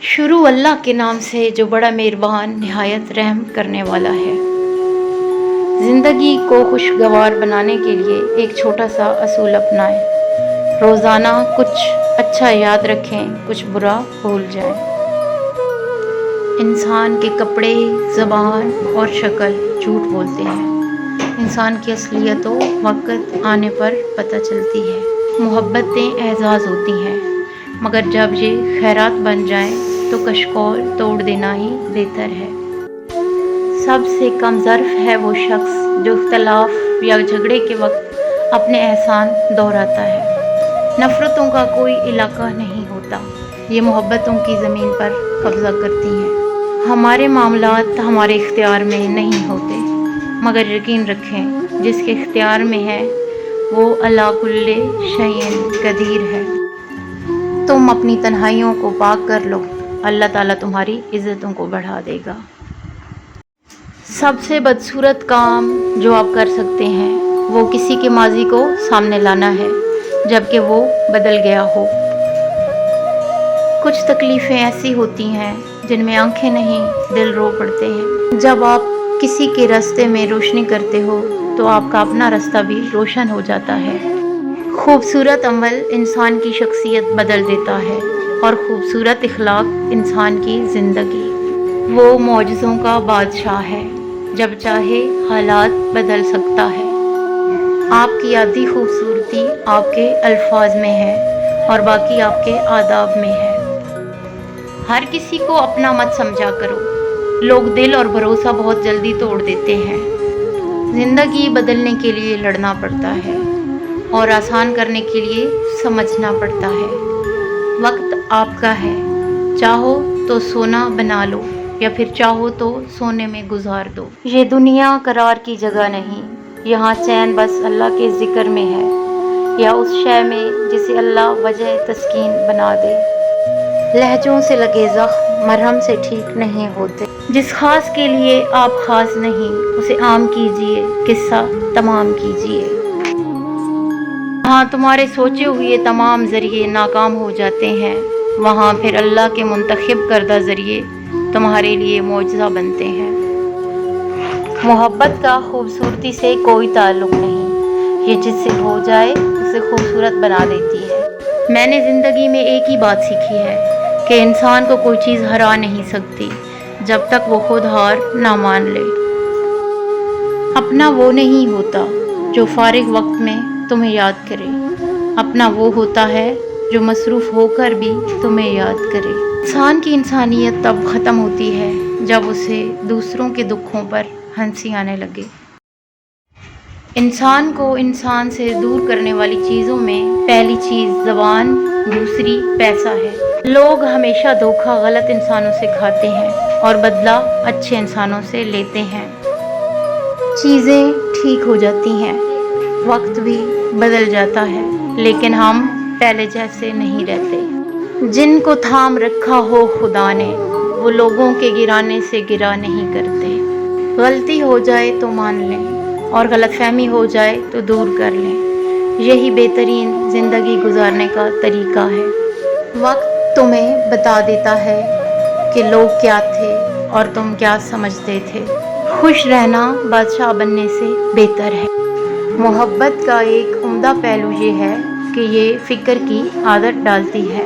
شروع اللہ کے نام سے جو بڑا مہربان نہایت رحم کرنے والا ہے۔ زندگی کو خوشگوار بنانے کے لیے ایک چھوٹا سا اصول اپنائیں۔ روزانہ کچھ اچھا یاد رکھیں، کچھ برا بھول جائیں۔ انسان کے کپڑے، زبان اور شکل جھوٹ بولتے ہیں۔ انسان کی اصلیت تو وقت آنے پر پتہ چلتی ہے۔ محبتیں اعزاز ہوتی ہیں، مگر جب یہ خیرات بن جائیں تو کشکول توڑ دینا ہی بہتر ہے۔ سب سے کم ظرف ہے وہ شخص جو اختلاف یا جھگڑے کے وقت اپنے احسان دہراتا ہے۔ نفرتوں کا کوئی علاقہ نہیں ہوتا، یہ محبتوں کی زمین پر قبضہ کرتی ہیں۔ ہمارے معاملات ہمارے اختیار میں نہیں ہوتے، مگر یقین رکھیں جس کے اختیار میں ہے وہ علی کل شیء قدیر ہے۔ تم اپنی تنہائیوں کو پاک کر لو، اللہ تعالیٰ تمہاری عزتوں کو بڑھا دے گا۔ سب سے بدصورت کام جو آپ کر سکتے ہیں وہ کسی کے ماضی کو سامنے لانا ہے جبکہ وہ بدل گیا ہو۔ کچھ تکلیفیں ایسی ہوتی ہیں جن میں آنکھیں نہیں دل رو پڑتے ہیں۔ جب آپ کسی کے راستے میں روشنی کرتے ہو تو آپ کا اپنا راستہ بھی روشن ہو جاتا ہے۔ خوبصورت عمل انسان کی شخصیت بدل دیتا ہے اور خوبصورت اخلاق انسان کی زندگی۔ وہ معجزوں کا بادشاہ ہے، جب چاہے حالات بدل سکتا ہے۔ آپ کی آدھی خوبصورتی آپ کے الفاظ میں ہے اور باقی آپ کے آداب میں ہے۔ ہر کسی کو اپنا مت سمجھا کرو، لوگ دل اور بھروسہ بہت جلدی توڑ دیتے ہیں۔ زندگی بدلنے کے لیے لڑنا پڑتا ہے اور آسان کرنے کے لیے سمجھنا پڑتا ہے۔ وقت آپ کا ہے، چاہو تو سونا بنا لو یا پھر چاہو تو سونے میں گزار دو۔ یہ دنیا قرار کی جگہ نہیں، یہاں چین بس اللہ کے ذکر میں ہے یا اس شے میں جسے اللہ وجہ تسکین بنا دے۔ لہجوں سے لگے زخم مرہم سے ٹھیک نہیں ہوتے۔ جس خاص کے لیے آپ خاص نہیں اسے عام کیجیے، قصہ تمام کیجیے۔ جہاں تمہارے سوچے ہوئے تمام ذریعے ناکام ہو جاتے ہیں، وہاں پھر اللہ کے منتخب کردہ ذریعے تمہارے لیے معجزہ بنتے ہیں۔ محبت کا خوبصورتی سے کوئی تعلق نہیں، یہ جس سے ہو جائے اسے خوبصورت بنا دیتی ہے۔ میں نے زندگی میں ایک ہی بات سیکھی ہے کہ انسان کو کوئی چیز ہرا نہیں سکتی جب تک وہ خود ہار نہ مان لے۔ اپنا وہ نہیں ہوتا جو فارغ وقت میں تمہیں یاد کرے، اپنا وہ ہوتا ہے جو مصروف ہو کر بھی تمہیں یاد کرے۔ انسان کی انسانیت تب ختم ہوتی ہے جب اسے دوسروں کے دکھوں پر ہنسی آنے لگے۔ انسان کو انسان سے دور کرنے والی چیزوں میں پہلی چیز زبان، دوسری پیسہ ہے۔ لوگ ہمیشہ دھوکہ غلط انسانوں سے کھاتے ہیں اور بدلہ اچھے انسانوں سے لیتے ہیں۔ چیزیں ٹھیک ہو جاتی ہیں، وقت بھی بدل جاتا ہے، لیکن ہم پہلے جیسے نہیں رہتے۔ جن کو تھام رکھا ہو خدا نے، وہ لوگوں کے گرانے سے گرا نہیں کرتے۔ غلطی ہو جائے تو مان لیں اور غلط فہمی ہو جائے تو دور کر لیں، یہی بہترین زندگی گزارنے کا طریقہ ہے۔ وقت تمہیں بتا دیتا ہے کہ لوگ کیا تھے اور تم کیا سمجھتے تھے۔ خوش رہنا بادشاہ بننے سے بہتر ہے۔ محبت کا ایک عمدہ پہلو یہ ہے کہ یہ فکر کی عادت ڈالتی ہے۔